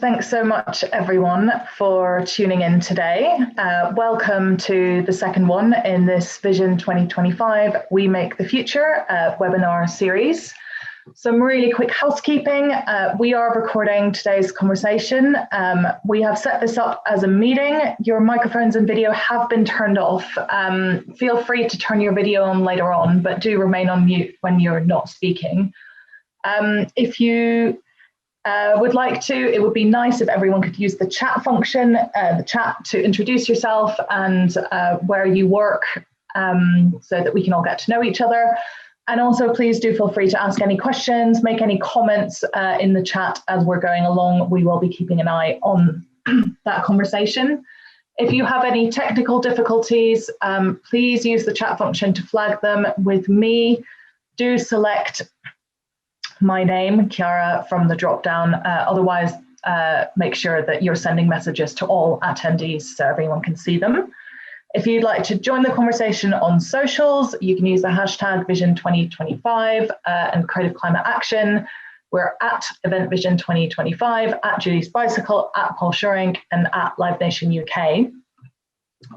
Thanks so much, everyone, for tuning in today. Welcome to the second one in this Vision 2025 We Make the Future webinar series. Some really quick housekeeping. We are recording today's conversation. We have set this up as a meeting. Your microphones and video have been turned off. Feel free to turn your video on later on, but do remain on mute when you're not speaking. If you would like to, it would be nice if everyone could use the chat function, the chat, to introduce yourself and where you work, so that we can all get to know each other. And also, please do feel free to ask any questions, make any comments in the chat as we're going along. We will be keeping an eye on that conversation. If you have any technical difficulties, please use the chat function to flag them with me. Do select my name, Chiara, from the drop-down. Otherwise, make sure that you're sending messages to all attendees so everyone can see them. If you'd like to join the conversation on socials, you can use the hashtag Vision 2025 and Creative Climate Action. We're at Event Vision 2025, at Julie's Bicycle, at Paul Schurink, and at Live Nation UK.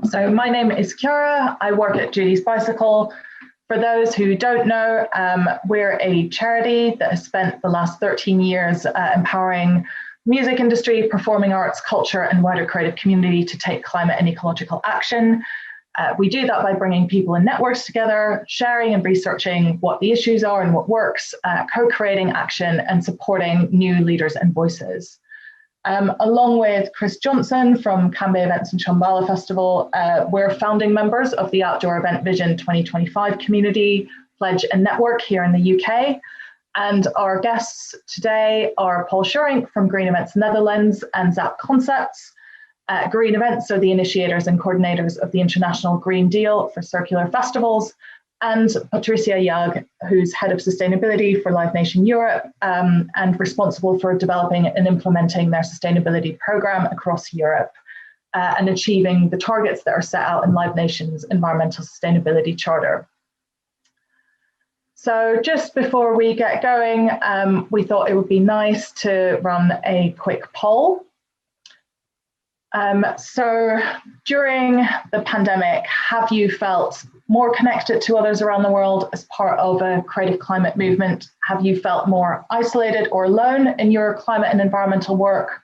So my name is Chiara. I work at Julie's Bicycle. For those who don't know, we're a charity that has spent the last 13 years empowering music industry, performing arts, culture, and wider creative community to take climate and ecological action. We do that by bringing people and networks together, sharing and researching what the issues are and what works, co-creating action, and supporting new leaders and voices. Along with Chris Johnson from Canby Events and Shambhala Festival, we're founding members of the Outdoor Event Vision 2025 community, pledge and network here in the UK. And our guests today are Paul Schurink from Green Events Netherlands and Zap Concepts. Green Events are the initiators and coordinators of the International Green Deal for Circular Festivals, and Patricia Yagüe, who's head of sustainability for Live Nation Europe and responsible for developing and implementing their sustainability program across Europe and achieving the targets that are set out in Live Nation's Environmental Sustainability Charter. So just before we get going, we thought it would be nice to run a quick poll. So during the pandemic, have you felt more connected to others around the world as part of a creative climate movement? Have you felt more isolated or alone in your climate and environmental work?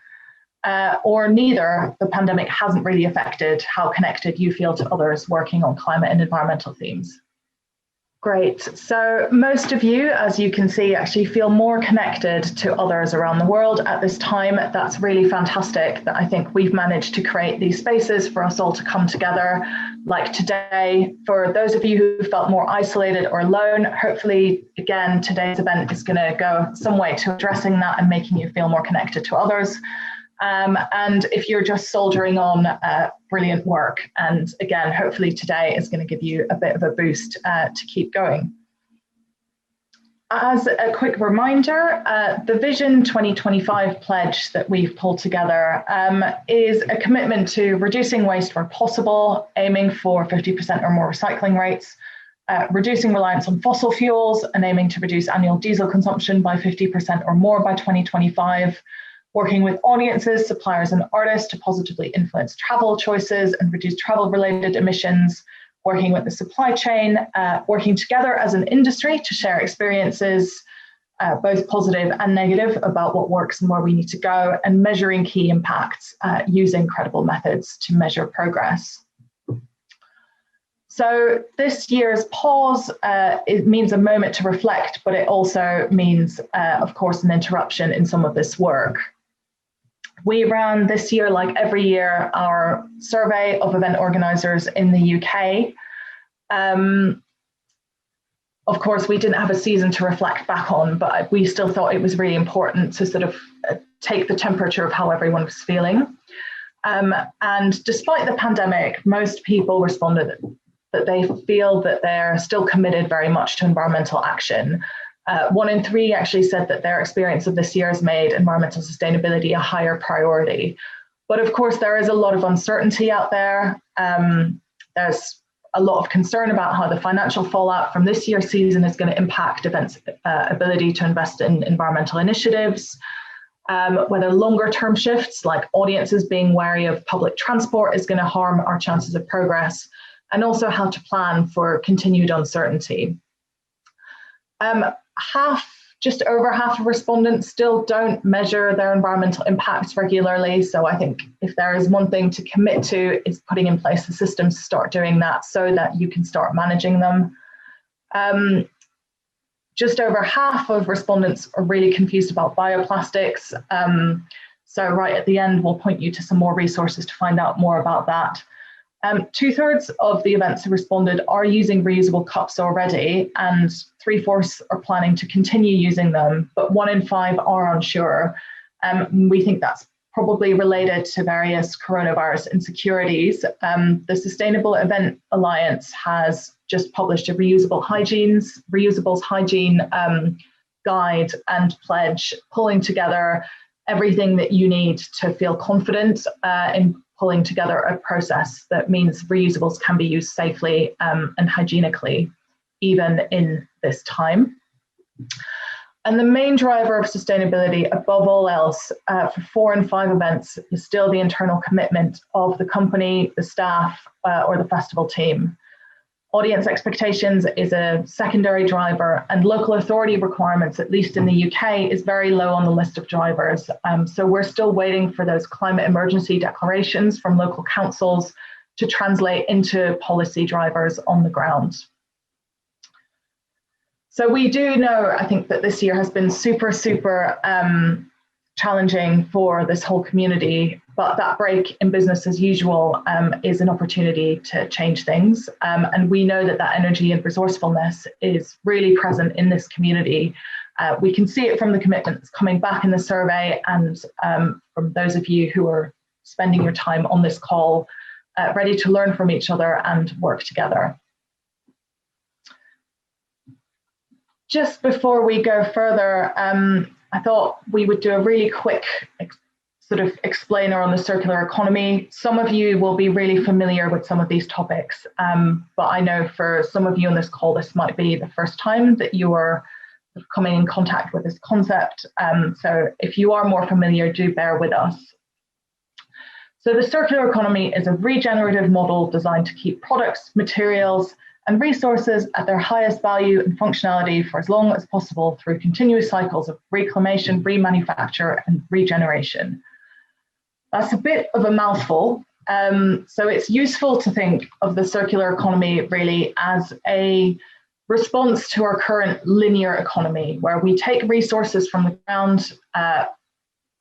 Or neither? The pandemic hasn't really affected how connected you feel to others working on climate and environmental themes. Great. So most of you, as you can see, actually feel more connected to others around the world at this time. That's really fantastic that I think we've managed to create these spaces for us all to come together like today. For those of you who felt more isolated or alone, hopefully, again, today's event is going to go some way to addressing that and making you feel more connected to others. And if you're just soldiering on, brilliant work. And again, hopefully today is going to give you a bit of a boost to keep going. As a quick reminder, the Vision 2025 pledge that we've pulled together is a commitment to reducing waste where possible, aiming for 50% or more recycling rates, reducing reliance on fossil fuels and aiming to reduce annual diesel consumption by 50% or more by 2025, working with audiences, suppliers, and artists to positively influence travel choices and reduce travel-related emissions, working with the supply chain, working together as an industry to share experiences, both positive and negative, about what works and where we need to go, and measuring key impacts using credible methods to measure progress. So this year's pause, it means a moment to reflect, but it also means, of course, an interruption in some of this work. We ran this year, like every year, our survey of event organisers in the UK. Of course, we didn't have a season to reflect back on, but we still thought it was really important to sort of take the temperature of how everyone was feeling. And despite the pandemic, most people responded that they feel that they're still committed very much to environmental action. 1 in 3 actually said that their experience of this year has made environmental sustainability a higher priority. But of course, there is a lot of uncertainty out there. There's a lot of concern about how the financial fallout from this year's season is going to impact events' ability to invest in environmental initiatives. whether longer term shifts like audiences being wary of public transport is going to harm our chances of progress, and also how to plan for continued uncertainty. Just over half of respondents still don't measure their environmental impacts regularly. So I think if there is one thing to commit to, is putting in place the systems to start doing that so that you can start managing them. Just over half of respondents are really confused about bioplastics. So right at the end, we'll point you to some more resources to find out more about that. 2/3 of the events who responded are using reusable cups already, and 3/4 are planning to continue using them, but 1 in 5 are unsure. We think that's probably related to various coronavirus insecurities. The Sustainable Event Alliance has just published a Reusable Reusables Hygiene guide and pledge, pulling together everything that you need to feel confident in pulling together a process that means reusables can be used safely and hygienically, even in this time. And the main driver of sustainability, above all else, for 4 and 5 events is still the internal commitment of the company, the staff, or the festival team. Audience expectations is a secondary driver, and local authority requirements, at least in the UK, is very low on the list of drivers. So we're still waiting for those climate emergency declarations from local councils to translate into policy drivers on the ground. So we do know, I think, that this year has been super challenging for this whole community, but that break in business as usual is an opportunity to change things. And we know that that energy and resourcefulness is really present in this community. We can see it from the commitments coming back in the survey, and from those of you who are spending your time on this call, ready to learn from each other and work together. Just before we go further, I thought we would do a really quick sort of explainer on the circular economy. Some of you will be really familiar with some of these topics, but I know for some of you on this call, this might be the first time that you are coming in contact with this concept. So if you are more familiar, do bear with us. So the circular economy is a regenerative model designed to keep products, materials, and resources at their highest value and functionality for as long as possible through continuous cycles of reclamation, remanufacture, and regeneration. That's a bit of a mouthful. So it's useful to think of the circular economy really as a response to our current linear economy, where we take resources from the ground,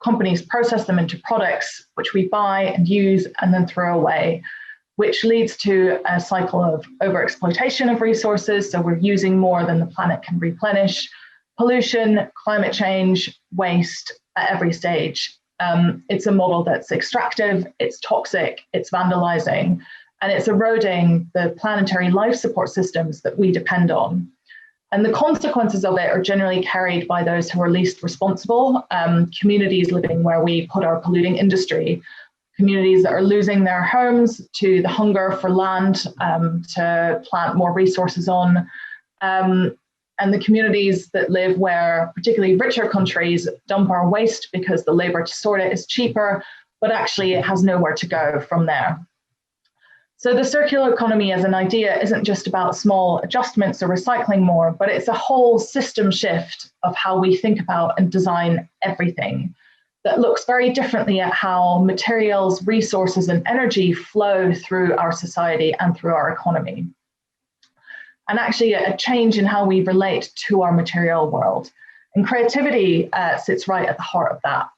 companies process them into products, which we buy and use and then throw away, which leads to a cycle of overexploitation of resources. So we're using more than the planet can replenish, pollution, climate change, waste at every stage. It's a model that's extractive, it's toxic, it's vandalizing, and it's eroding the planetary life support systems that we depend on. And the consequences of it are generally carried by those who are least responsible, communities living where we put our polluting industry, communities that are losing their homes to the hunger for land to plant more resources on, and the communities that live where particularly richer countries dump our waste because the labor to sort it is cheaper, but actually it has nowhere to go from there. So the circular economy as an idea isn't just about small adjustments or recycling more, but it's a whole system shift of how we think about and design everything that looks very differently at how materials, resources, and energy flow through our society and through our economy. And actually a change in how we relate to our material world. And creativity sits right at the heart of that.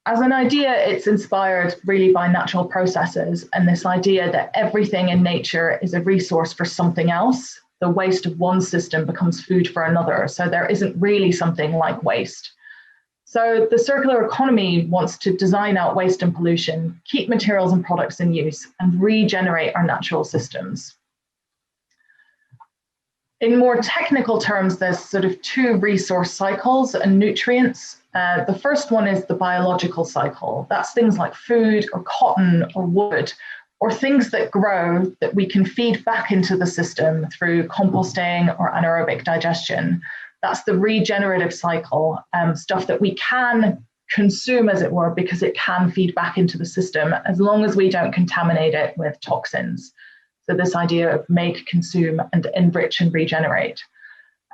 As an idea, it's inspired really by natural processes and this idea that everything in nature is a resource for something else. The waste of one system becomes food for another. So there isn't really something like waste. So the circular economy wants to design out waste and pollution, keep materials and products in use, and regenerate our natural systems. In more technical terms, there's sort of 2 resource cycles and nutrients. The first one is the biological cycle. That's things like food or cotton or wood, or things that grow that we can feed back into the system through composting or anaerobic digestion. That's the regenerative cycle, stuff that we can consume, as it were, because it can feed back into the system as long as we don't contaminate it with toxins. So this idea of make, consume, and enrich and regenerate.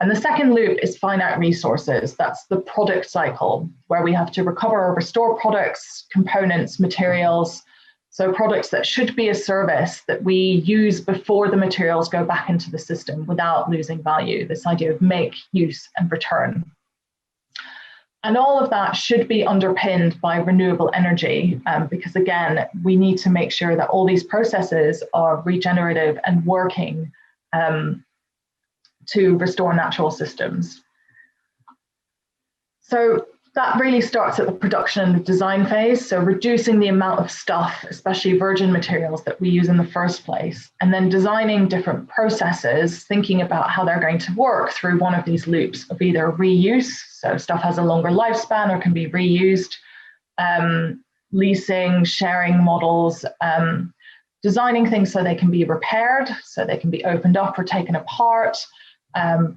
And the second loop is finite resources. That's the product cycle, where we have to recover or restore products, components, materials. So products that should be a service that we use before the materials go back into the system without losing value. This idea of make, use, and return. And all of that should be underpinned by renewable energy, because again, we need to make sure that all these processes are regenerative and working to restore natural systems. So that really starts at the production and the design phase. So reducing the amount of stuff, especially virgin materials, that we use in the first place, and then designing different processes, thinking about how they're going to work through one of these loops of either reuse, so stuff has a longer lifespan or can be reused, leasing, sharing models, designing things so they can be repaired, so they can be opened up or taken apart,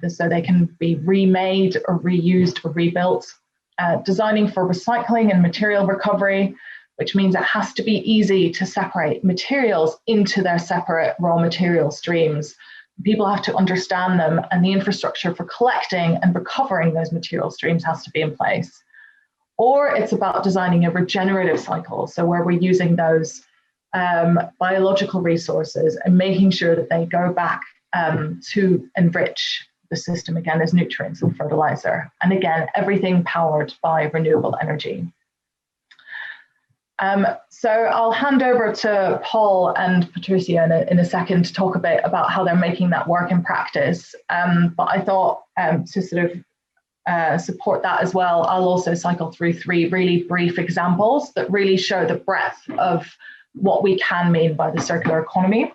so they can be remade or reused or rebuilt. Designing for recycling and material recovery, which means it has to be easy to separate materials into their separate raw material streams. People have to understand them, and the infrastructure for collecting and recovering those material streams has to be in place. Or it's about designing a regenerative cycle, so where we're using those biological resources and making sure that they go back to enrich the system again as nutrients and fertilizer. And again, everything powered by renewable energy. So I'll hand over to Paul and Patricia in a second to talk a bit about how they're making that work in practice. But I thought to sort of support that as well, I'll also cycle through 3 really brief examples that really show the breadth of what we can mean by the circular economy.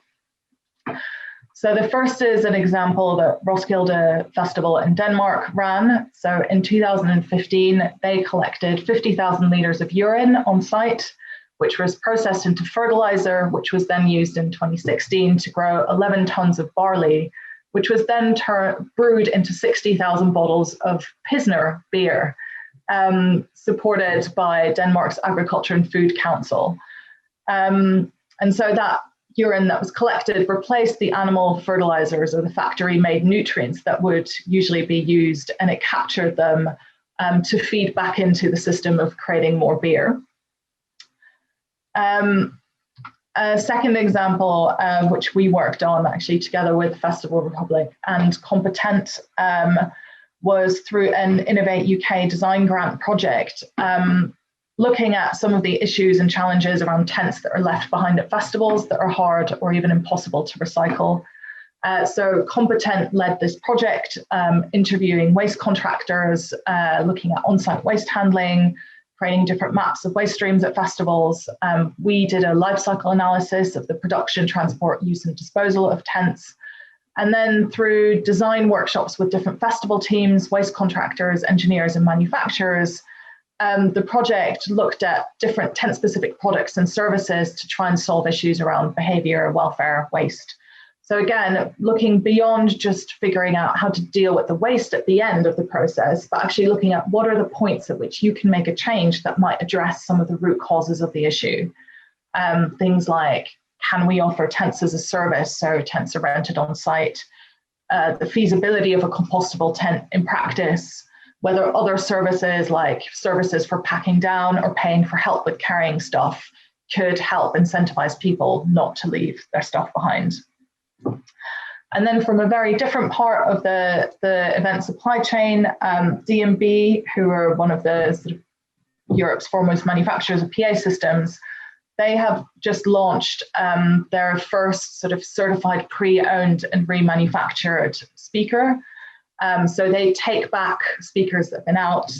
So the first is an example that Roskilde Festival in Denmark ran. So in 2015, they collected 50,000 litres of urine on site, which was processed into fertilizer, which was then used in 2016 to grow 11 tons of barley, which was then brewed into 60,000 bottles of Pilsner beer, supported by Denmark's Agriculture and Food Council. And so that urine that was collected replaced the animal fertilizers or the factory-made nutrients that would usually be used, and it captured them to feed back into the system of creating more beer. A second example, which we worked on actually together with Festival Republic and Competent, was through an Innovate UK design grant project, looking at some of the issues and challenges around tents that are left behind at festivals that are hard or even impossible to recycle. So Competent led this project, interviewing waste contractors, looking at on-site waste handling, creating different maps of waste streams at festivals. We did a life cycle analysis of the production, transport, use and disposal of tents. And then through design workshops with different festival teams, waste contractors, engineers and manufacturers, the project looked at different tent-specific products and services to try and solve issues around behaviour, welfare, waste. So again, looking beyond just figuring out how to deal with the waste at the end of the process, but actually looking at what are the points at which you can make a change that might address some of the root causes of the issue. Things like, can we offer tents as a service? So tents are rented on site. The feasibility of a compostable tent in practice, whether other services like services for packing down or paying for help with carrying stuff could help incentivize people not to leave their stuff behind. And then from a very different part of the event supply chain, D&B, who are one of the sort of Europe's foremost manufacturers of PA systems, they have just launched their first sort of certified pre-owned and remanufactured speaker. So they take back speakers that have been out,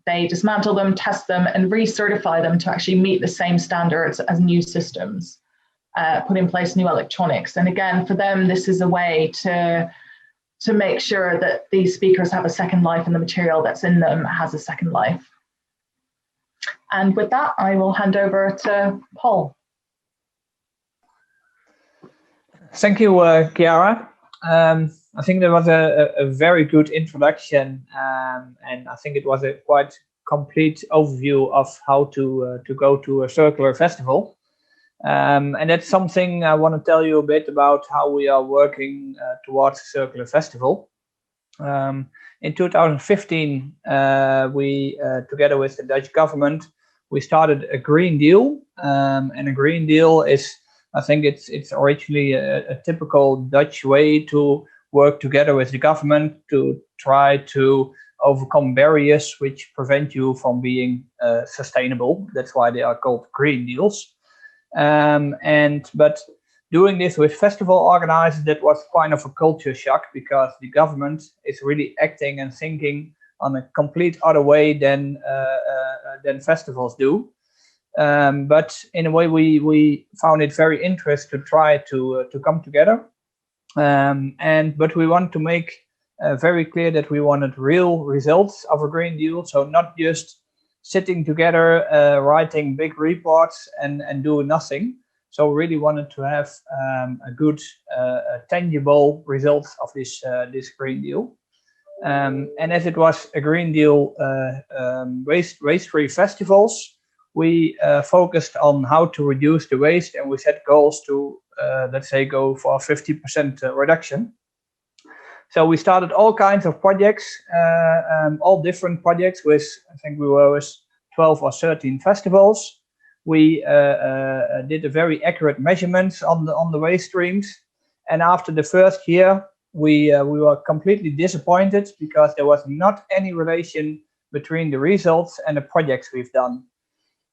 they dismantle them, test them, and recertify them to actually meet the same standards as new systems, put in place new electronics. And again, for them, this is a way to make sure that these speakers have a second life and the material that's in them has a second life. And with that, I will hand over to Paul. Thank you, Chiara. I think there was a very good introduction, and I think it was a quite complete overview of how to go to a circular festival. And that's something I want to tell you a bit about how we are working towards a circular festival. In 2015, we, together with the Dutch government, we started a Green Deal. And a Green Deal is, I think it's originally a typical Dutch way to work together with the government to try to overcome barriers which prevent you from being sustainable. That's why they are called Green Deals. But doing this with festival organizers, that was kind of a culture shock, because the government is really acting and thinking on a complete other way than festivals do. But in a way, we found it very interesting to try to come together. But we want to make very clear that we wanted real results of a Green Deal. So not just sitting together, writing big reports and doing nothing. So really wanted to have a good, tangible results of this Green Deal. And as it was a Green Deal waste-free festivals, we focused on how to reduce the waste, and we set goals to, let's say, go for 50% reduction. So we started all kinds of projects, all different projects with, I think we were with 12 or 13 festivals. We did a very accurate measurements on the waste streams. And after the first year, we were completely disappointed, because there was not any relation between the results and the projects we've done.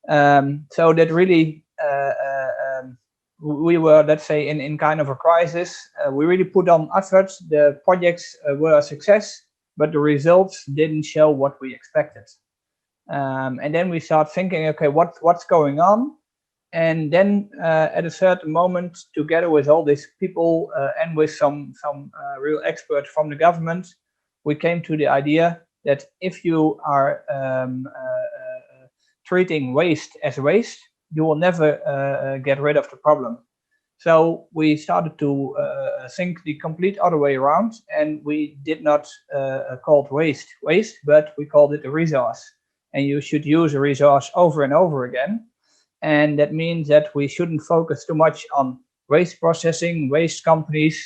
So that really, we were, let's say, in kind of a crisis. We really put on efforts. The projects were a success, but the results didn't show what we expected. And then we start thinking, okay, what's going on? And then at a certain moment, together with all these people and with some real experts from the government, we came to the idea that if you are treating waste as waste, you will never get rid of the problem. So we started to think the complete other way around, and we did not call it waste, but we called it a resource. And you should use a resource over and over again. And that means that we shouldn't focus too much on waste processing, waste companies,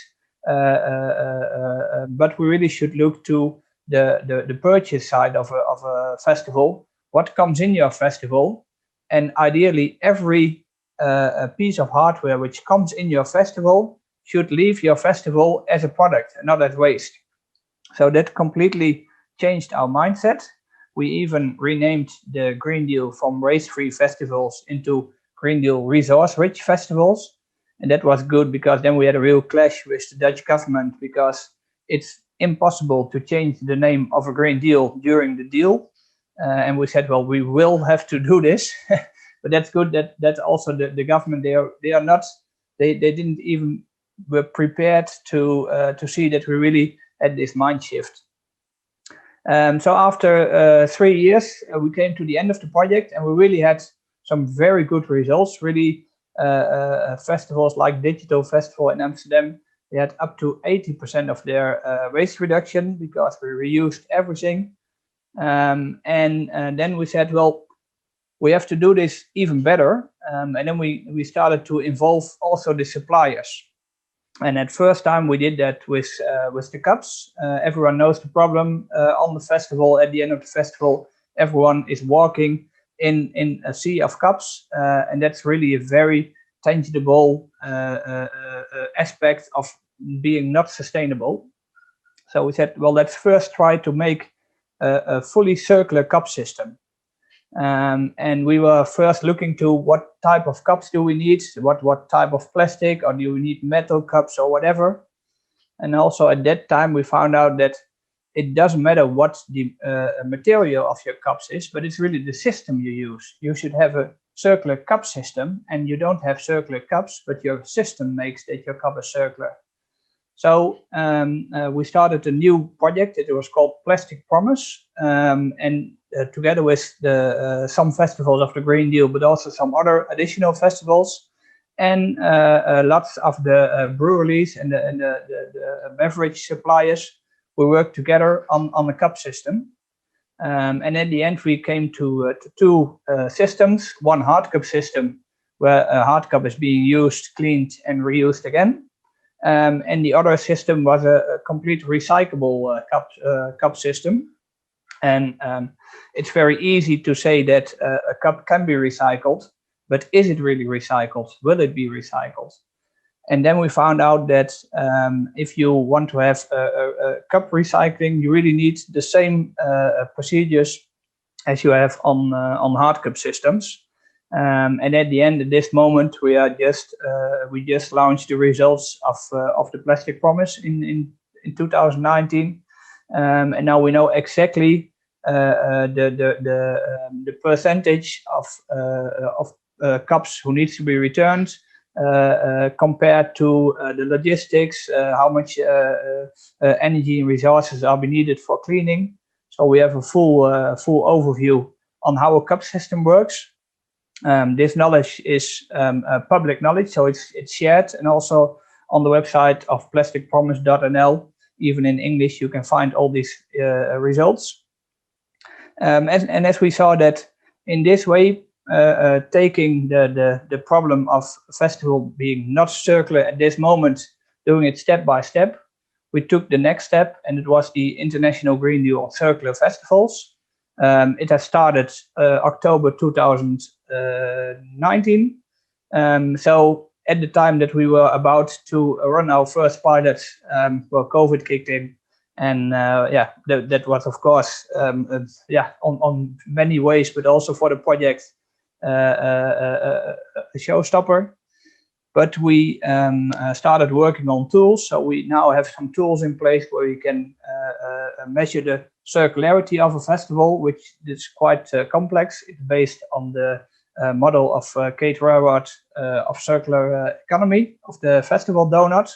but we really should look to the purchase side of a festival. What comes in your festival? And ideally, every piece of hardware which comes in your festival should leave your festival as a product and not as waste. So that completely changed our mindset. We even renamed the Green Deal from waste-free festivals into Green Deal resource-rich festivals. And that was good, because then we had a real clash with the Dutch government, because it's impossible to change the name of a Green Deal during the deal. And we said, well, we will have to do this. But that's good that also the government, they didn't even were prepared to see that we really had this mind shift. So after 3 years, we came to the end of the project, and we really had some very good results. Really, festivals like Digital Festival in Amsterdam, they had up to 80% of their waste reduction, because we reused everything. And then we said, well, we have to do this even better. And then we started to involve also the suppliers. And at first time we did that with the cups. Everyone knows the problem on the festival. At the end of the festival, everyone is walking in a sea of cups, and that's really a very tangible aspect of being not sustainable. So we said, well, let's first try to make a fully circular cup system. And we were first looking to what type of cups do we need, what type of plastic, or do we need metal cups or whatever. And also at that time we found out that it doesn't matter what the material of your cups is, but it's really the system you use. You should have a circular cup system, and you don't have circular cups, but your system makes that your cup is circular. So we started a new project. It was called Plastic Promise, and together with some festivals of the Green Deal, but also some other additional festivals, and lots of the breweries and the beverage suppliers. We worked together on a cup system. And at the end, we came to two systems, one hard cup system, where a hard cup is being used, cleaned, and reused again. And the other system was a complete recyclable cup system. And it's very easy to say that a cup can be recycled, but is it really recycled? Will it be recycled? And then we found out that if you want to have a cup recycling, you really need the same procedures as you have on hard cup systems. And at the end, at this moment, we just launched the results of the Plastic Promise in 2019, and now we know exactly the percentage of cups who needs to be returned. Compared to the logistics, how much energy and resources are needed for cleaning. So we have a full overview on how a cup system works. This knowledge is public knowledge, so it's shared, and also on the website of plasticpromise.nl, even in English, you can find all these results. And as we saw that in this way, taking the problem of festival being not circular at this moment, doing it step by step, we took the next step, and it was the International Green Deal on Circular Festivals. It has started October 2019. So at the time that we were about to run our first pilot, COVID kicked in. And that was, of course, on many ways, but also for the project, a showstopper. But we started working on tools. So we now have some tools in place where you can measure the circularity of a festival, which is quite complex. It's based on the model of Kate Raworth of circular economy of the festival donut.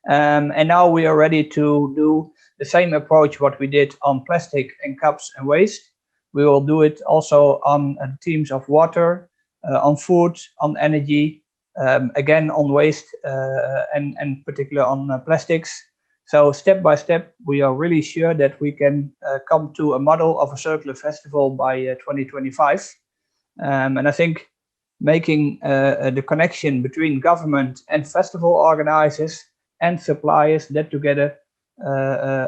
And now we are ready to do the same approach what we did on plastic and cups and waste. We will do it also on themes of water, on food, on energy, again on waste, and particularly on plastics. So step by step, we are really sure that we can come to a model of a circular festival by 2025. And I think making the connection between government and festival organizers and suppliers, that together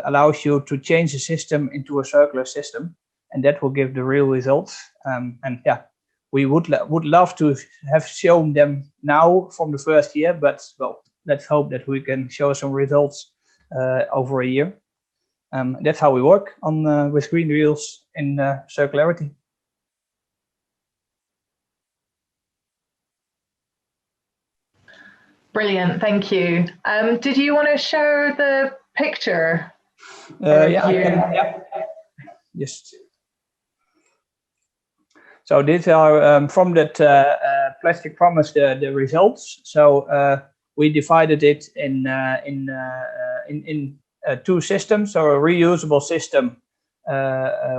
allows you to change the system into a circular system, and that will give the real results. We would love to have shown them now from the first year, but well, let's hope that we can show some results over a year. That's how we work on with Green Deals in circularity. Brilliant, thank you. Did you want to show the picture? I can. Yeah. Yes. So these are from that Plastic Promise, the results. So we divided it in two systems. So a reusable system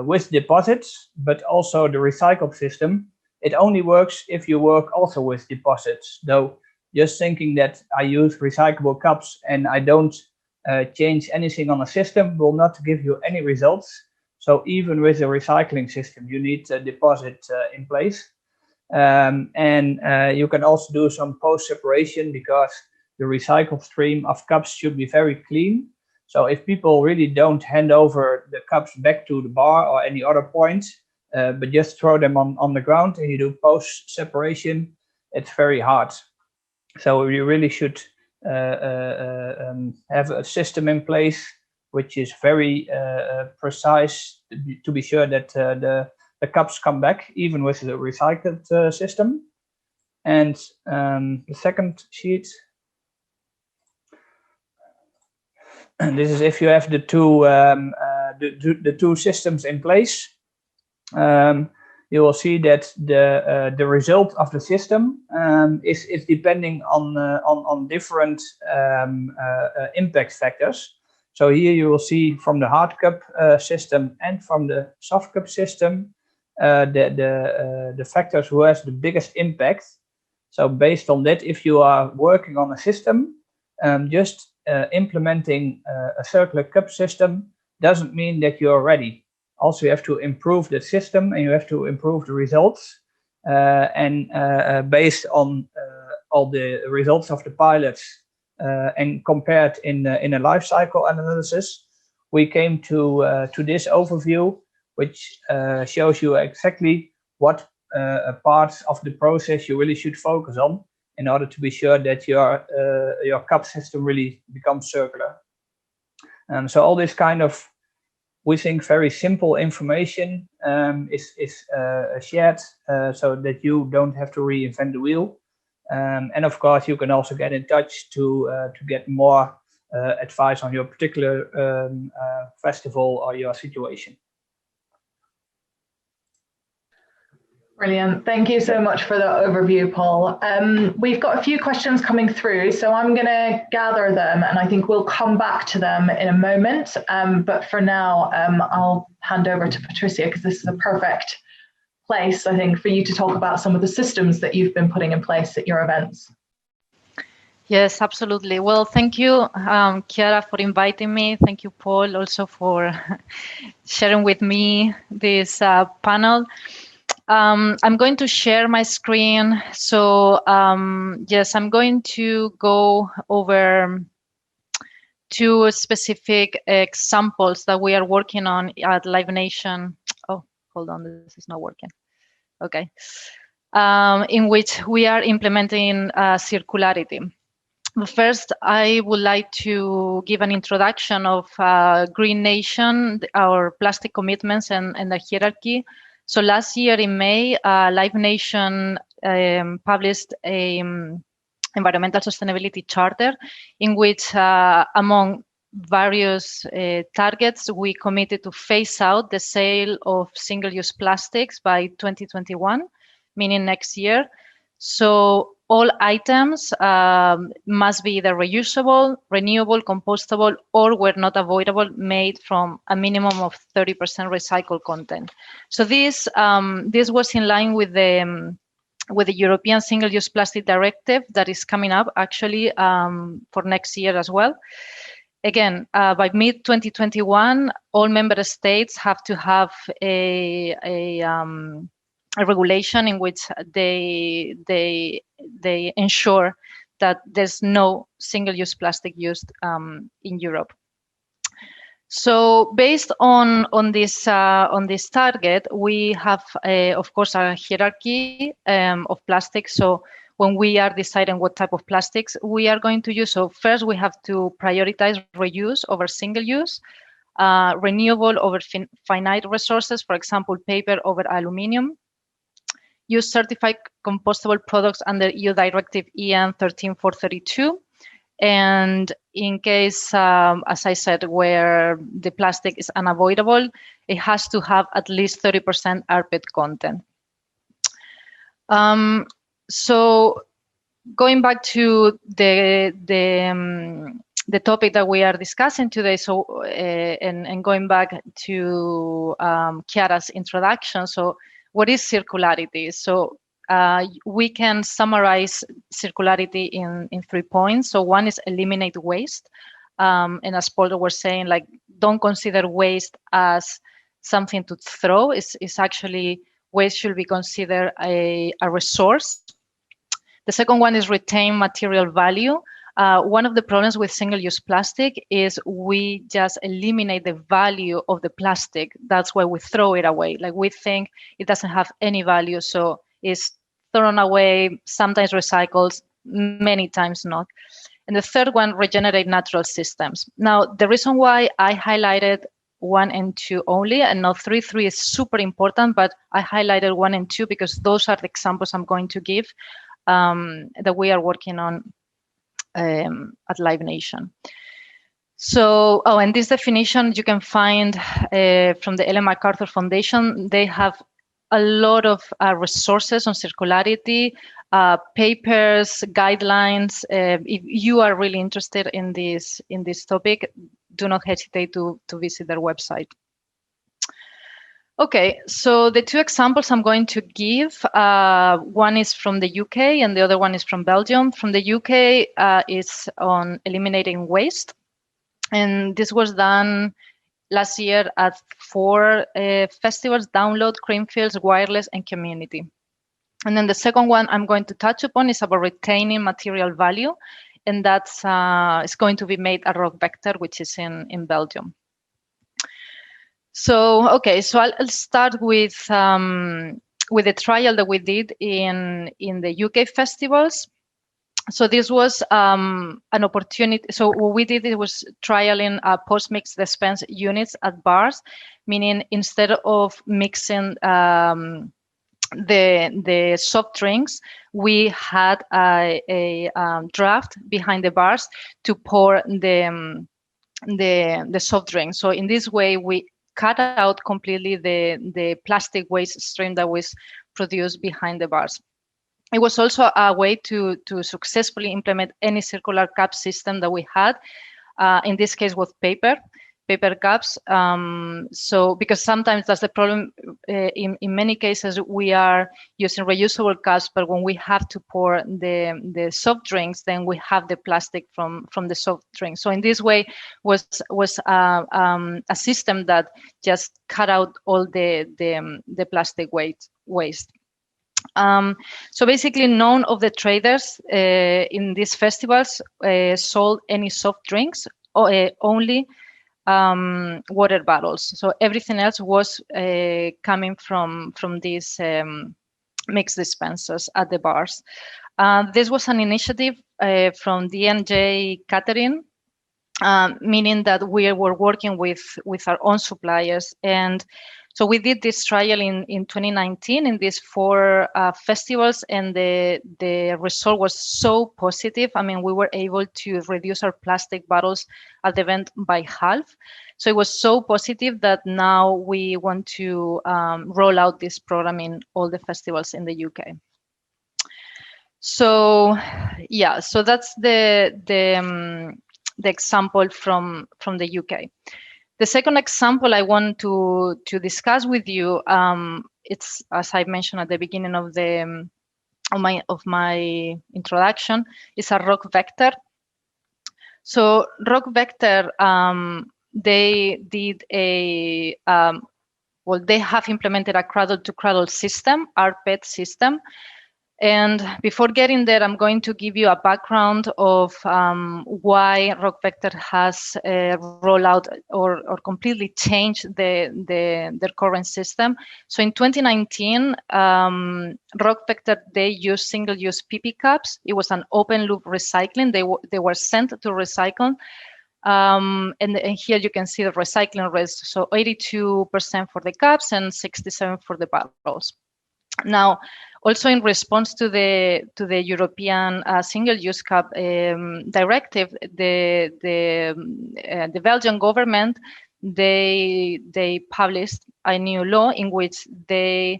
with deposits, but also the recycled system. It only works if you work also with deposits. Though just thinking that I use recyclable cups and I don't change anything on a system will not give you any results. So even with a recycling system, you need a deposit in place. And you can also do some post-separation, because the recycled stream of cups should be very clean. So if people really don't hand over the cups back to the bar or any other point, but just throw them on the ground and you do post-separation, it's very hard. So you really should have a system in place which is very precise to be sure that the cups come back, even with the recycled system. And the second sheet. And this is if you have the two systems in place. You will see that the result of the system is depending on different impact factors. So here you will see from the hard cup system and from the soft cup system the factors who has the biggest impact. So based on that, if you are working on a system, just implementing a circular cup system doesn't mean that you're ready. Also, you have to improve the system and you have to improve the results. Based on all the results of the pilots and compared in a life cycle analysis, we came to this overview, which shows you exactly what parts of the process you really should focus on in order to be sure that your cup system really becomes circular. So all this kind of, we think, very simple information is shared so that you don't have to reinvent the wheel. And of course, you can also get in touch to get more advice on your particular festival or your situation. Brilliant. Thank you so much for the overview, Paul. We've got a few questions coming through, so I'm going to gather them and I think we'll come back to them in a moment. But for now, I'll hand over to Patricia because this is a perfect place, I think, for you to talk about some of the systems that you've been putting in place at your events. Yes, absolutely. Well, thank you, Chiara, for inviting me. Thank you, Paul, also for sharing with me this panel. I'm going to share my screen. So yes, I'm going to go over two specific examples that we are working on at Live Nation. Oh, hold on, this is not working. Okay. In which we are implementing circularity. But first, I would like to give an introduction of Green Nation, our plastic commitments and the hierarchy. So last year in May, Live Nation published a environmental sustainability charter in which, among various targets, we committed to phase out the sale of single-use plastics by 2021, meaning next year. So all items must be either reusable, renewable, compostable, or where not avoidable, made from a minimum of 30% recycled content. So this was in line with the European Single-Use Plastic Directive that is coming up actually for next year as well. Again, by mid-2021, all member states have to have a regulation in which they ensure that there's no single-use plastic used in Europe. So based on this target, we have of course a hierarchy of plastics. So when we are deciding what type of plastics we are going to use, so first we have to prioritize reuse over single use, renewable over finite resources, for example, paper over aluminium. Use certified compostable products under EU Directive EN 13432. And in case, as I said, where the plastic is unavoidable, it has to have at least 30% rPET content. So going back to the topic that we are discussing today, so and going back to Chiara's introduction, so what is circularity? So we can summarize circularity in 3 points. So one is eliminate waste. And as Paul was saying, like, don't consider waste as something to throw. It's actually, waste should be considered a resource. The second one is retain material value. One of the problems with single-use plastic is we just eliminate the value of the plastic. That's why we throw it away. Like, we think it doesn't have any value, so it's thrown away, sometimes recycled, many times not. And the third one, regenerate natural systems. Now, the reason why I highlighted 1 and 2 only, and not 3. 3 is super important, but I highlighted 1 and 2 because those are the examples I'm going to give that we are working on at Live Nation. So, and this definition you can find from the Ellen MacArthur Foundation. They have a lot of resources on circularity, papers, guidelines. If you are really interested in this topic, do not hesitate to visit their website. Okay, so the two examples I'm going to give, one is from the UK and the other one is from Belgium. From the UK, it's on eliminating waste. And this was done last year at 4 festivals: Download, Creamfields, Wireless, and Community. And then the second one I'm going to touch upon is about retaining material value. And that's it's going to be made at Rock Vector, which is in Belgium. So, okay, so I'll start with the trial that we did in the UK festivals. So this was an opportunity. So what we did, it was trialing post-mix dispense units at bars, meaning instead of mixing the soft drinks, we had a draft behind the bars to pour the soft drink. So in this way, we cut out completely the plastic waste stream that was produced behind the bars. It was also a way to successfully implement any circular cup system that we had, in this case with paper cups. So because sometimes that's the problem, in many cases we are using reusable cups, but when we have to pour the soft drinks, then we have the plastic from the soft drinks. So in this way was a system that just cut out all the plastic waste. So basically, none of the traders in these festivals sold any soft drinks, or only water bottles. So everything else was coming from these mixed dispensers at the bars. This was an initiative from D&J Catering, meaning that we were working with our own suppliers. And so we did this trial in 2019 in these 4 festivals, and the result was so positive. I mean, we were able to reduce our plastic bottles at the event by half. So it was so positive that now we want to roll out this program in all the festivals in the UK. So yeah, so that's the example from the UK. The second example I want to discuss with you, it's, as I mentioned at the beginning of my introduction, is a Rock Vector. So Rock Vector, they did they have implemented a cradle-to-cradle system, RPET system. And before getting there, I'm going to give you a background of why Rock Vector has rolled out or completely changed their current system. So in 2019, Rock Vector, they used single-use PP cups. It was an open-loop recycling. They were sent to recycle. And here you can see the recycling rates. So 82% for the cups and 67% for the bottles. Now, also in response to the European single-use cup directive, the Belgian government, they published a new law in which they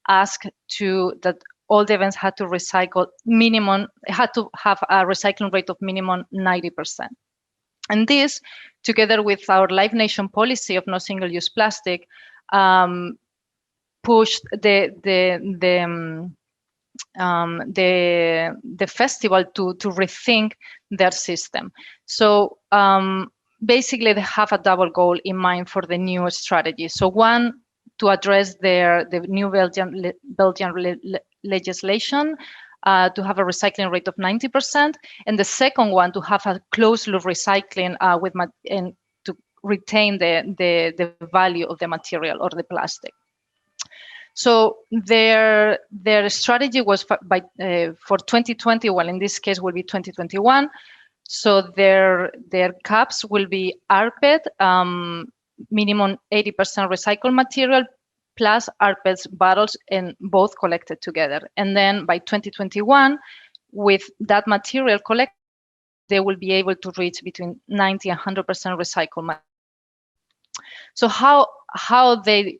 asked that all the events had to recycle had to have a recycling rate of minimum 90%. And this, together with our Live Nation policy of no single-use plastic, pushed the festival to rethink their system. So basically, they have a double goal in mind for the new strategy. So one, to address the new Belgian legislation, to have a recycling rate of 90%, and the second one, to have a closed loop recycling and to retain the value of the material or the plastic. So their strategy was for 2020. Well, in this case, will be 2021. So their cups will be RPET, minimum 80% recycled material, plus RPET bottles, and both collected together. And then by 2021, with that material collected, they will be able to reach between 90 and 100% recycled material. So how they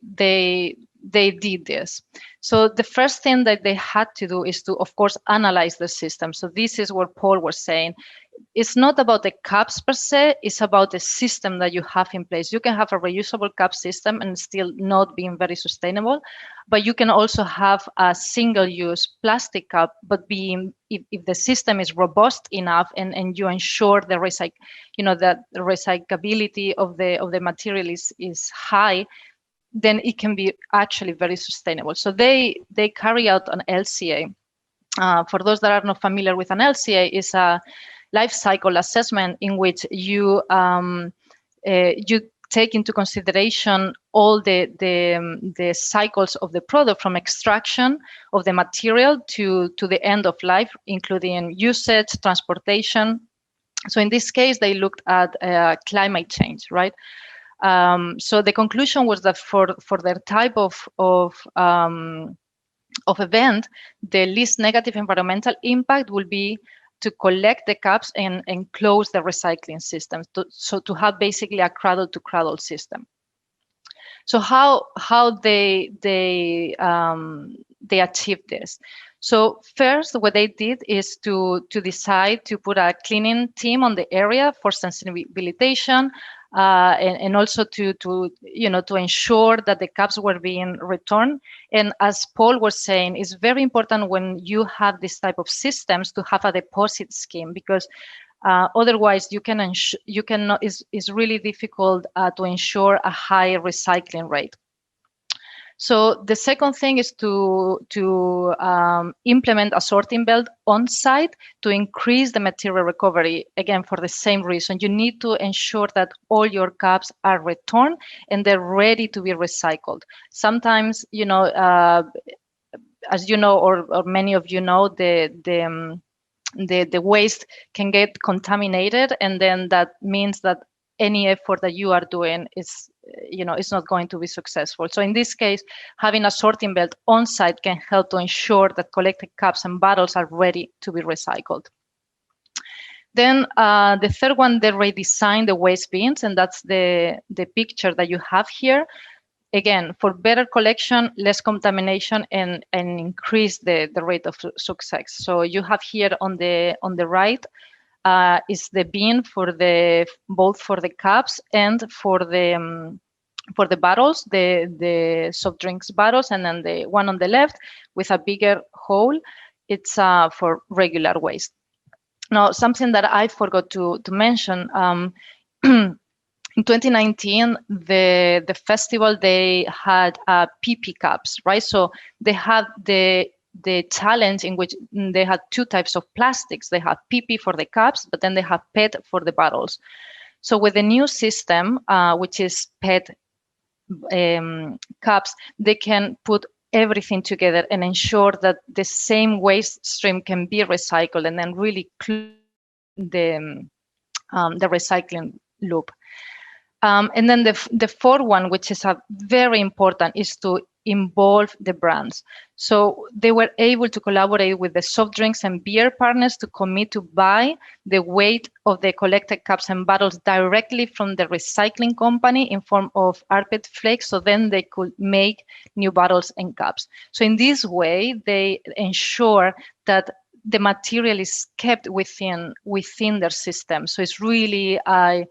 did this? So the first thing that they had to do is to, of course, analyze the system. So this is what Paul was saying. It's not about the cups per se, it's about the system that you have in place. You can have a reusable cup system and still not being very sustainable, but you can also have a single-use plastic cup, but being, if the system is robust enough and you ensure the that the recyclability of the material is high, then it can be actually very sustainable. So they carry out an LCA. For those that are not familiar with an LCA, is a life cycle assessment in which you take into consideration all the cycles of the product, from extraction of the material to the end of life, including usage, transportation. So in this case, they looked at climate change, right? So the conclusion was that for their type of event, the least negative environmental impact will be to collect the cups and close the recycling system. So to have basically a cradle to cradle system. So how they achieved this? So first, what they did is to decide to put a cleaning team on the area for sensibilization, and also to ensure that the cups were being returned. And as Paul was saying, it's very important when you have this type of systems to have a deposit scheme, because otherwise it's really difficult to ensure a high recycling rate. So the second thing is to implement a sorting belt on site to increase the material recovery. Again, for the same reason, you need to ensure that all your cups are returned and they're ready to be recycled. Sometimes, as you know, or many of you know, the waste can get contaminated, and then that means that any effort that you are doing is, it's not going to be successful. So in this case, having a sorting belt on site can help to ensure that collected cups and bottles are ready to be recycled. Then the third one, they redesigned the waste bins, and that's the picture that you have here. Again, for better collection, less contamination, and increase the rate of success. So you have here on the right is the bin for both for the cups and for the bottles, the soft drinks bottles, and then the one on the left with a bigger hole, it's for regular waste. Now, something that I forgot to mention. In 2019, the festival, they had PP cups, right? So they had the challenge in which they had two types of plastics. They had PP for the cups, but then they had PET for the bottles. So with the new system, which is PET cups, they can put everything together and ensure that the same waste stream can be recycled, and then really close the recycling loop. And then the fourth one, which is very important, is to involve the brands. So they were able to collaborate with the soft drinks and beer partners to commit to buy the weight of the collected cups and bottles directly from the recycling company in form of rPET flakes, so then they could make new bottles and cups. So in this way, they ensure that the material is kept within their system. So it's really a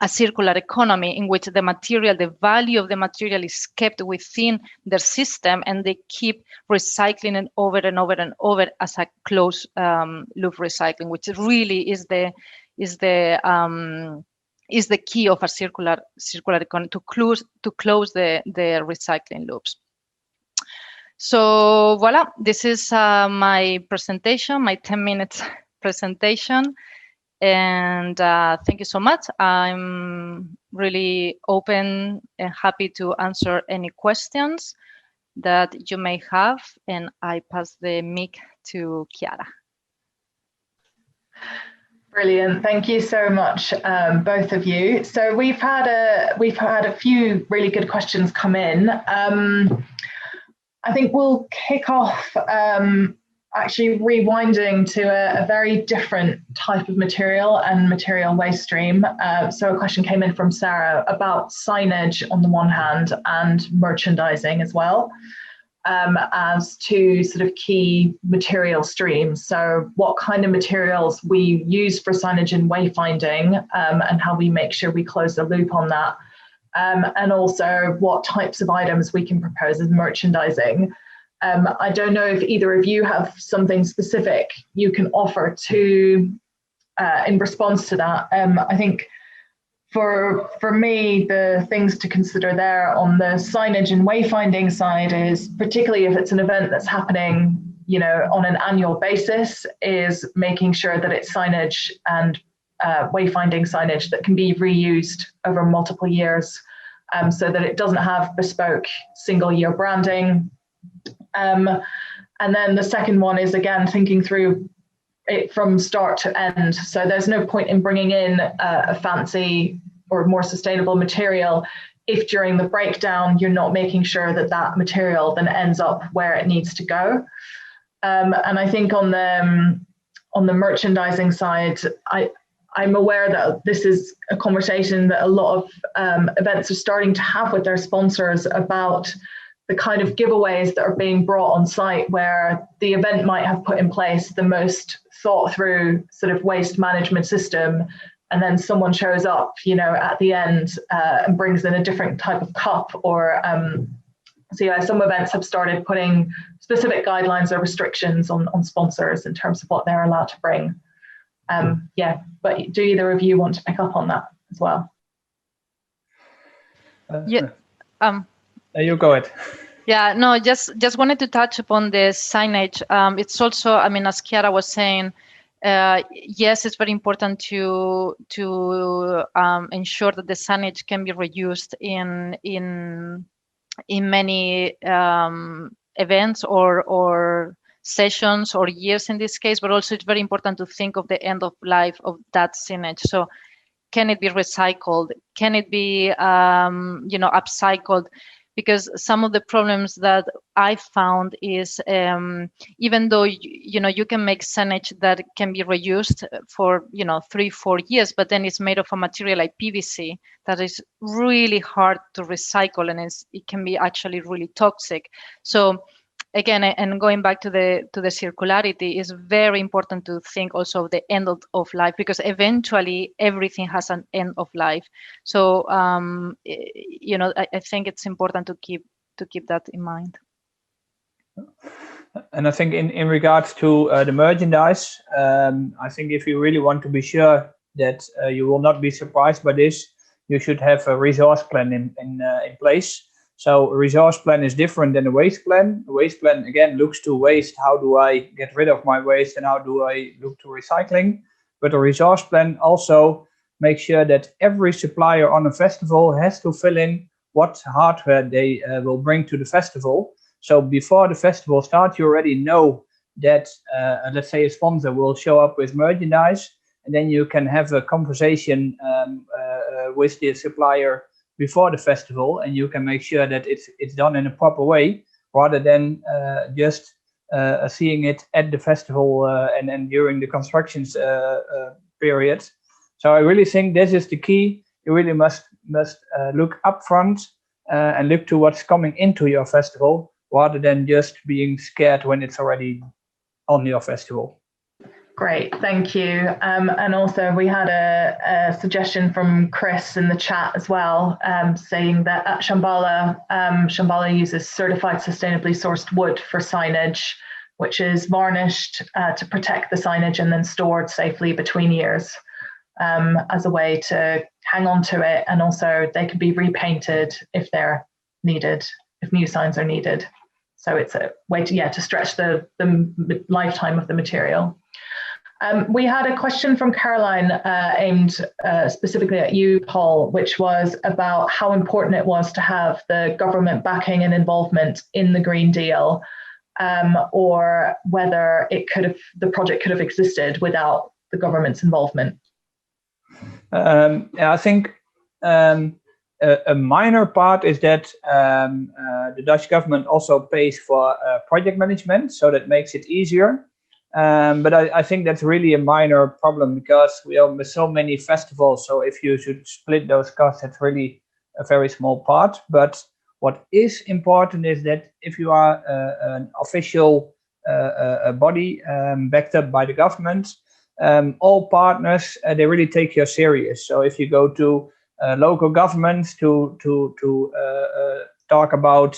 circular economy in which the value of the material is kept within their system, and they keep recycling it over and over and over as a closed loop recycling, which really is the key of a circular economy, to close the recycling loops. So voila, this is my presentation, my 10 minutes presentation. And thank you so much. I'm really open and happy to answer any questions that you may have. And I pass the mic to Chiara. Brilliant. Thank you so much, both of you. So we've had a few really good questions come in. I think we'll kick off actually rewinding to a very different type of material and material waste stream. So a question came in from Sarah about signage on the one hand and merchandising as well, as two sort of key material streams. So what kind of materials we use for signage and wayfinding, and how we make sure we close the loop on that. And also what types of items we can propose as merchandising. I don't know if either of you have something specific you can offer to in response to that. I think for me, the things to consider there on the signage and wayfinding side is, particularly if it's an event that's happening, you know, on an annual basis, is making sure that it's signage and wayfinding signage that can be reused over multiple years, so that it doesn't have bespoke single year branding. And then the second one is, again, thinking through it from start to end. So there's no point in bringing in a fancy or more sustainable material if during the breakdown you're not making sure that that material then ends up where it needs to go. And I think on the merchandising side, I'm aware that this is a conversation that a lot of events are starting to have with their sponsors about the kind of giveaways that are being brought on site, where the event might have put in place the most thought through sort of waste management system, and then someone shows up, you know, at the end and brings in a different type of cup. Or so yeah, some events have started putting specific guidelines or restrictions on sponsors in terms of what they're allowed to bring. Yeah, but do either of you want to pick up on that as well? Yeah. You go ahead. Yeah, no, just wanted to touch upon the signage. It's also, I mean, as Chiara was saying, yes, it's very important to ensure that the signage can be reused in many events or sessions or years in this case, but also it's very important to think of the end of life of that signage. So can it be recycled? Can it be, upcycled? Because some of the problems that I found is, even though you can make signage that can be reused for 3-4 years, but then it's made of a material like PVC that is really hard to recycle, and it can be actually really toxic. So again, and going back to the circularity, is very important to think also of the end of life, because eventually everything has an end of life. So I think it's important to keep that in mind. And I think in regards to the merchandise, I think if you really want to be sure that you will not be surprised by this, you should have a resource plan in place. So a resource plan is different than a waste plan. A waste plan, again, looks to waste. How do I get rid of my waste, and how do I look to recycling? But a resource plan also makes sure that every supplier on a festival has to fill in what hardware they will bring to the festival. So before the festival starts, you already know that, let's say, a sponsor will show up with merchandise, and then you can have a conversation with the supplier before the festival, and you can make sure that it's done in a proper way, rather than just seeing it at the festival and during the constructions period. So I really think this is the key. You really must look upfront and look to what's coming into your festival, rather than just being scared when it's already on your festival. Great, thank you. And also we had a suggestion from Chris in the chat as well, saying that at Shambhala, Shambhala uses certified sustainably sourced wood for signage, which is varnished to protect the signage and then stored safely between years, as a way to hang on to it. And also they can be repainted if they're needed, if new signs are needed. So it's a way to stretch the lifetime of the material. We had a question from Caroline aimed specifically at you, Paul, which was about how important it was to have the government backing and involvement in the Green Deal, or whether the project could have existed without the government's involvement. I think A minor part is that the Dutch government also pays for project management, so that makes it easier. But I think that's really a minor problem because we have so many festivals. So if you should split those costs, it's really a very small part. But what is important is that if you are an official body backed up by the government, all partners, they really take you serious. So if you go to local governments to talk about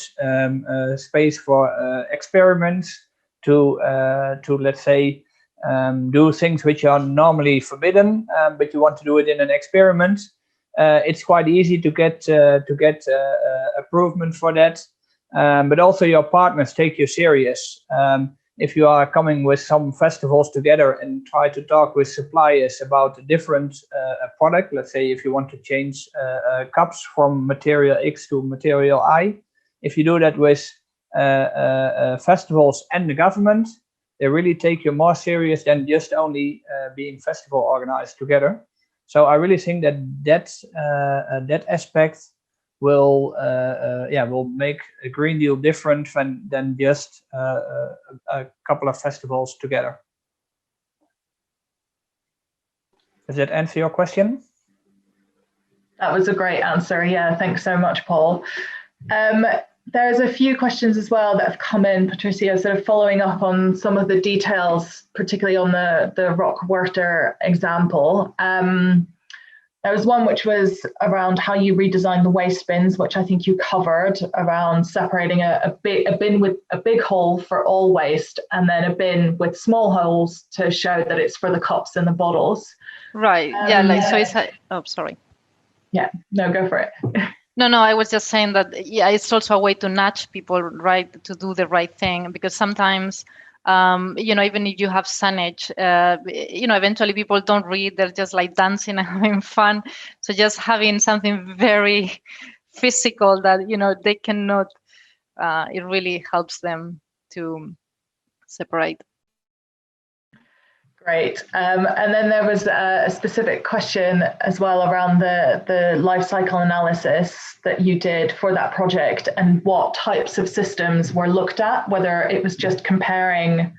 space for experiments, to let's say do things which are normally forbidden, but you want to do it in an experiment, it's quite easy to get approval for that. But also your partners take you serious. If you are coming with some festivals together and try to talk with suppliers about a different product, let's say if you want to change cups from material X to material Y, if you do that with festivals and the government, they really take you more serious than just only being festival organized together. So I really think that aspect will make a Green Deal different than just a couple of festivals together. Does that answer your question? That was a great answer. Yeah, thanks so much, Paul. There's a few questions as well that have come in, Patricia, sort of following up on some of the details, particularly on the Rockwerter example. There was one which was around how you redesigned the waste bins, which I think you covered, around separating a bin with a big hole for all waste and then a bin with small holes to show that it's for the cups and the bottles. Right. Yeah. So it's. Oh, sorry. Yeah. No, go for it. No, I was just saying that, yeah, it's also a way to nudge people, right, to do the right thing, because sometimes, even if you have signage, eventually people don't read, they're just like dancing and having fun. So just having something very physical that, they cannot, it really helps them to separate. Great. And then there was a specific question as well around the life cycle analysis that you did for that project and what types of systems were looked at, whether it was just comparing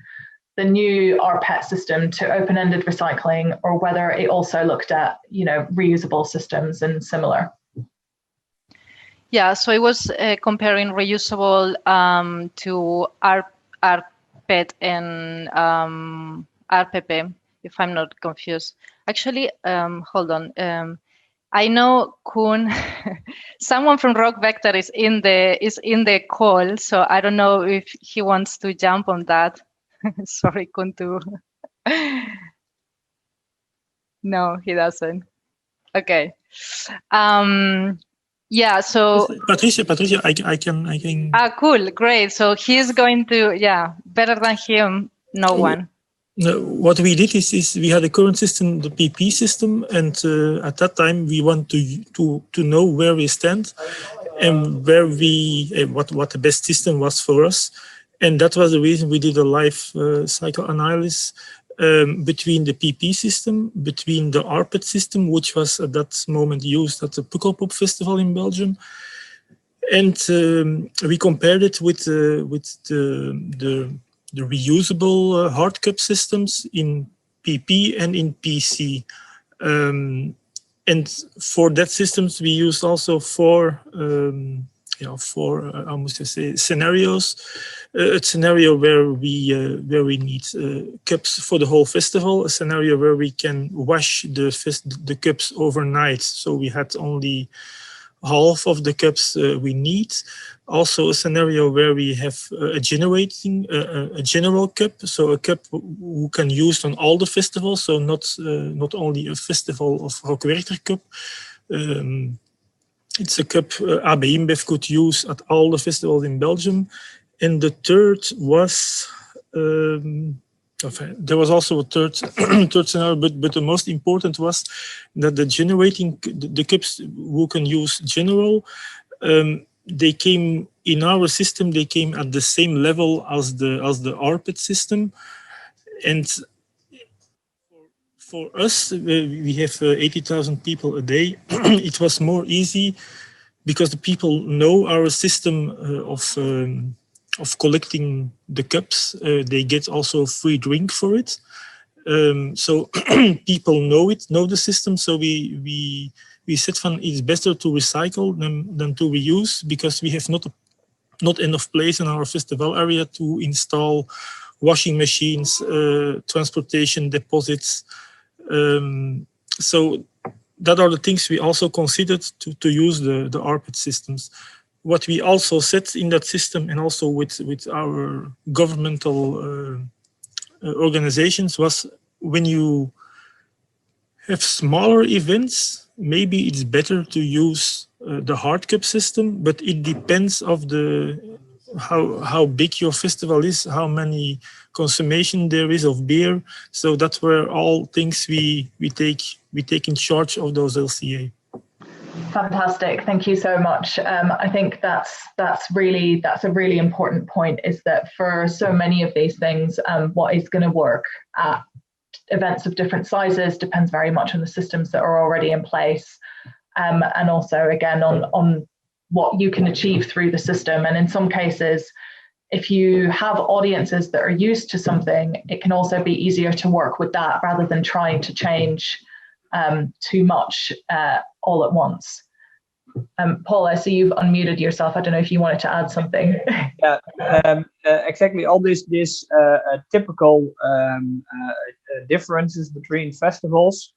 the new rPET system to open-ended recycling or whether it also looked at, reusable systems and similar. Yeah, so it was comparing reusable to rPET and RPP, if I'm not confused. Actually, hold on. I know Koen, someone from Rockwerter is in the call, so I don't know if he wants to jump on that. Sorry, Koen, too. No, he doesn't. Okay. Yeah. So Patricia, I can. Ah, cool, great. So he's going to, better than him, no one. No, what we did is we had a current system, the PP system, and at that time we want to know where we stand and where what the best system was for us, and that was the reason we did a life cycle analysis between the PP system, between the rPET system, which was at that moment used at the Pukkelpop Festival in Belgium, and we compared it with the reusable hard cup systems in PP and in PC. And for that systems, we used also four scenarios. A scenario where we need cups for the whole festival, a scenario where we can wash the cups overnight, so we had only half of the cups we need. Also a scenario where we have a general cup, so a cup who can use on all the festivals, so not only a festival of Rockwerter cup. It's a cup AB InBev could use at all the festivals in Belgium. And the third was there was also a third scenario, but the most important was that the cups who can use general, they came in our system. They came at the same level as the rPET system, and for us, we have 80,000 people a day. It was more easy because the people know our system of collecting the cups. They get also a free drink for it. So people know the system. So we said it's better to recycle than to reuse, because we have not enough place in our festival area to install washing machines, transportation deposits. So that are the things we also considered to use the RPET systems. What we also said in that system, and also with our governmental organizations, was when you have smaller events, maybe it's better to use the hard cup system, but it depends of how big your festival is, how many consumption there is of beer. So that's where all things we take in charge of those LCA. Fantastic, thank you so much. I think that's a really important point, is that for so many of these things, what is going to work at events of different sizes depends very much on the systems that are already in place, and also again on what you can achieve through the system. And in some cases, if you have audiences that are used to something, it can also be easier to work with that rather than trying to change too much all at once. Paul, I see you've unmuted yourself. I don't know if you wanted to add something. Yeah, exactly. All these typical differences between festivals,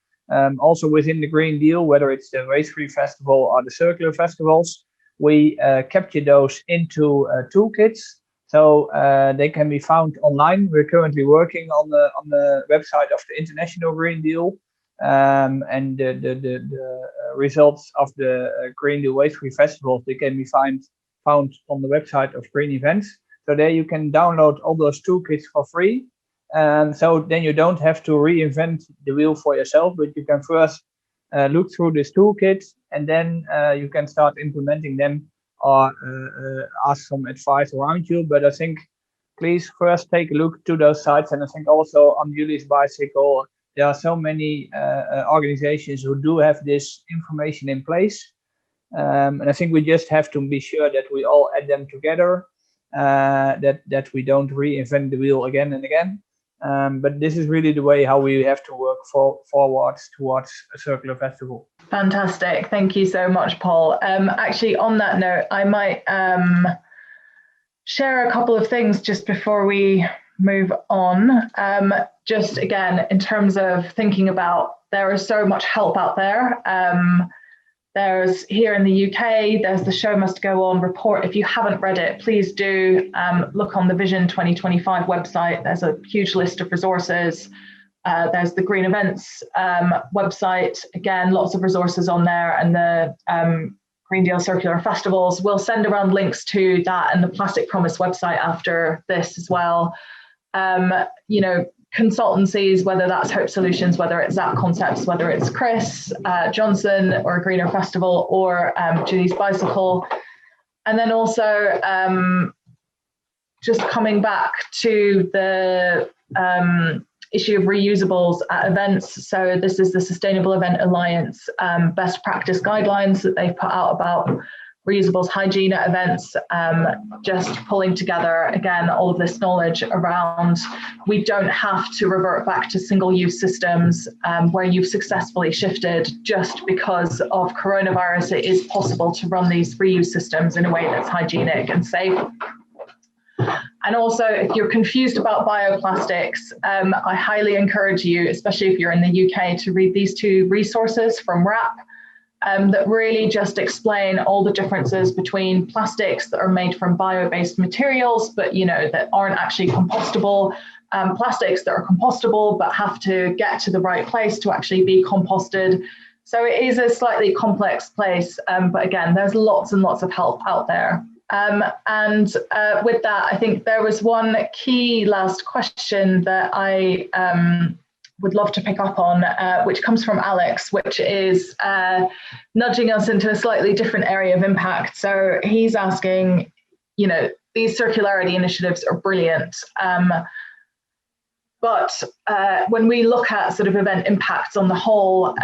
also within the Green Deal, whether it's the waste-free festival or the circular festivals, we capture those into toolkits, so they can be found online. We're currently working on the website of the International Green Deal, and the results of the Green Deal waste-free festivals, they can be found on the website of Green Events. So there you can download all those toolkits for free. So then you don't have to reinvent the wheel for yourself, but you can first look through this toolkit, and then you can start implementing them, or ask some advice around you. But I think please first take a look to those sites. And I think also on Julie's Bicycle, there are so many organizations who do have this information in place. And I think we just have to be sure that we all add them together, that we don't reinvent the wheel again and again. But this is really the way how we have to work forwards towards a circular festival. Fantastic. Thank you so much, Paul. Actually, on that note, I might share a couple of things just before we move on. Just again, in terms of thinking about, there is so much help out there. There's here in the UK, there's the Show Must Go On report. If you haven't read it, please do look on the Vision 2025 website. There's a huge list of resources. There's the Green Events website. Again, lots of resources on there, and the Green Deal Circular Festivals. We'll send around links to that and the Plastic Promise website after this as well. You know, consultancies, whether that's Hope Solutions, whether it's Zap Concepts, whether it's Chris Johnson or Greener Festival, or Julie's Bicycle. And then also just coming back to the issue of reusables at events. So this is the Sustainable Event Alliance best practice guidelines that they've put out about reusables hygiene at events, just pulling together, again, all of this knowledge around, we don't have to revert back to single-use systems where you've successfully shifted just because of coronavirus. It is possible to run these reuse systems in a way that's hygienic and safe. And also, if you're confused about bioplastics, I highly encourage you, especially if you're in the UK, to read these two resources from WRAP that really just explain all the differences between plastics that are made from bio-based materials, but that aren't actually compostable, plastics that are compostable but have to get to the right place to actually be composted. So it is a slightly complex place, but again, there's lots and lots of help out there. And with that, I think there was one key last question that I would love to pick up on, which comes from Alex, which is nudging us into a slightly different area of impact. So he's asking, these circularity initiatives are brilliant. But when we look at sort of event impacts on the whole,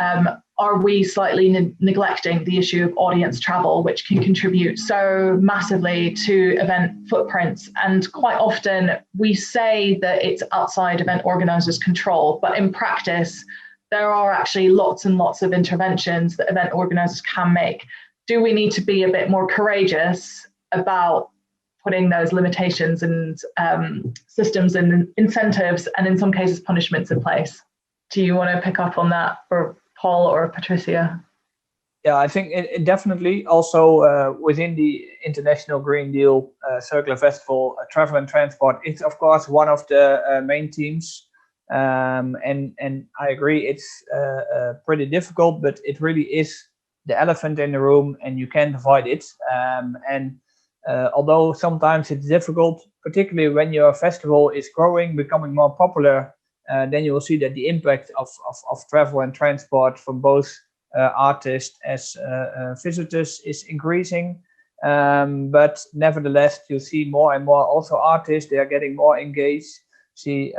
are we slightly neglecting the issue of audience travel, which can contribute so massively to event footprints? And quite often we say that it's outside event organisers' control, but in practice, there are actually lots and lots of interventions that event organisers can make. Do we need to be a bit more courageous about putting those limitations and systems and incentives, and in some cases punishments in place? Do you want to pick up on that, for Paul or Patricia? Yeah, I think it definitely also within the International Green Deal Circular Festival, Travel and Transport, it's of course one of the main themes. And I agree, it's pretty difficult, but it really is the elephant in the room, and you can't avoid it. Although sometimes it's difficult, particularly when your festival is growing, becoming more popular, then you will see that the impact of travel and transport from both artists as visitors is increasing. But nevertheless, you see more and more also artists, they are getting more engaged. See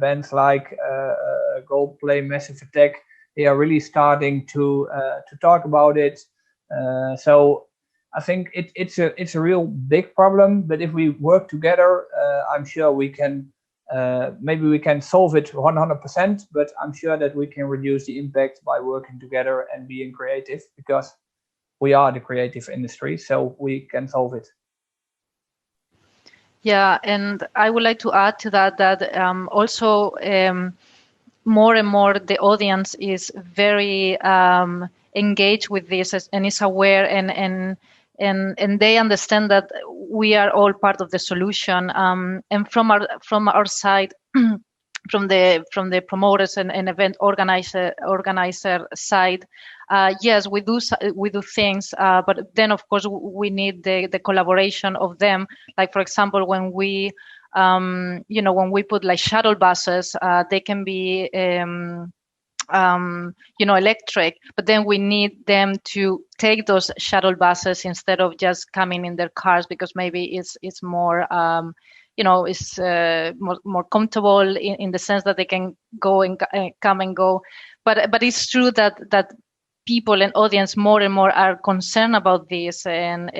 bands like Goldplay, Massive Attack, they are really starting to talk about it. So I think it's a real big problem, but if we work together, I'm sure we can, maybe we can solve it 100%, but I'm sure that we can reduce the impact by working together and being creative, because we are the creative industry, so we can solve it. Yeah, and I would like to add to that also more and more the audience is very engaged with this and is aware, and they understand that we are all part of the solution. And from our side, from the promoters and event organizer side, yes, we do things, but then of course we need the collaboration of them. Like for example, when we when we put like shuttle buses, they can be electric, but then we need them to take those shuttle buses instead of just coming in their cars, because maybe it's more it's more comfortable in the sense that they can go and come and go. But it's true that people and audience more and more are concerned about this, and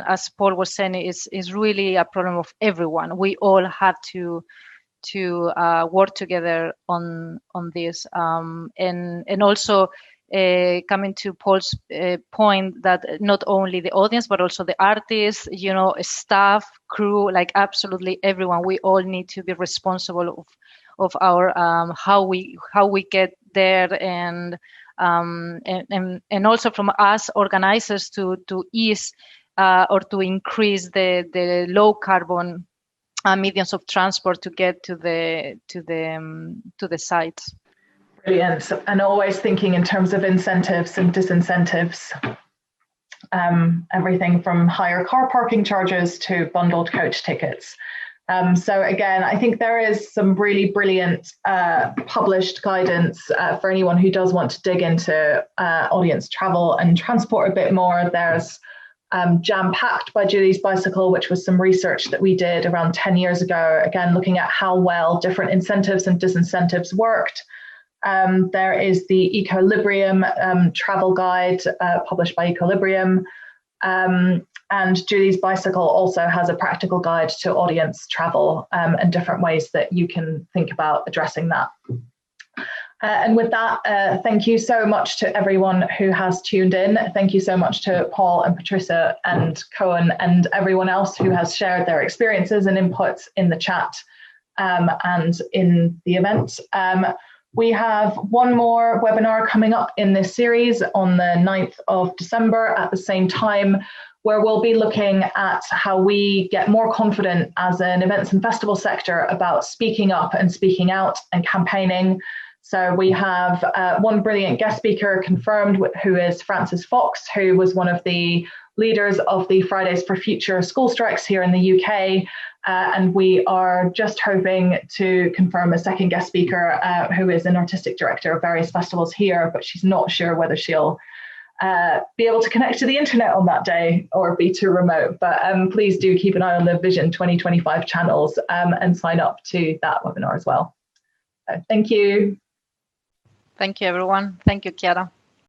as Paul was saying, is really a problem of everyone. We all have to work together on this, and also coming to Paul's point that not only the audience but also the artists, staff, crew, like absolutely everyone, we all need to be responsible of our how we get there, and also from us organizers to ease or to increase the low carbon mediums of transport to get to the sites. Brilliant. And always thinking in terms of incentives and disincentives. Everything from higher car parking charges to bundled coach tickets. So again, I think there is some really brilliant published guidance for anyone who does want to dig into audience travel and transport a bit more. There's Jam Packed by Julie's Bicycle, which was some research that we did around 10 years ago, again, looking at how well different incentives and disincentives worked. There is the Equilibrium travel guide published by Equilibrium. And Julie's Bicycle also has a practical guide to audience travel and different ways that you can think about addressing that. And with that, thank you so much to everyone who has tuned in. Thank you so much to Paul and Patricia and Cohen and everyone else who has shared their experiences and inputs in the chat and in the event. We have one more webinar coming up in this series on the 9th of December at the same time, where we'll be looking at how we get more confident as an events and festival sector about speaking up and speaking out and campaigning. So we have one brilliant guest speaker confirmed, who is Francis Fox, who was one of the leaders of the Fridays for Future school strikes here in the UK. And we are just hoping to confirm a second guest speaker who is an artistic director of various festivals here, but she's not sure whether she'll be able to connect to the internet on that day or be too remote. But please do keep an eye on the Vision 2025 channels and sign up to that webinar as well. Thank you. Thank you, everyone. Thank you, Chiara.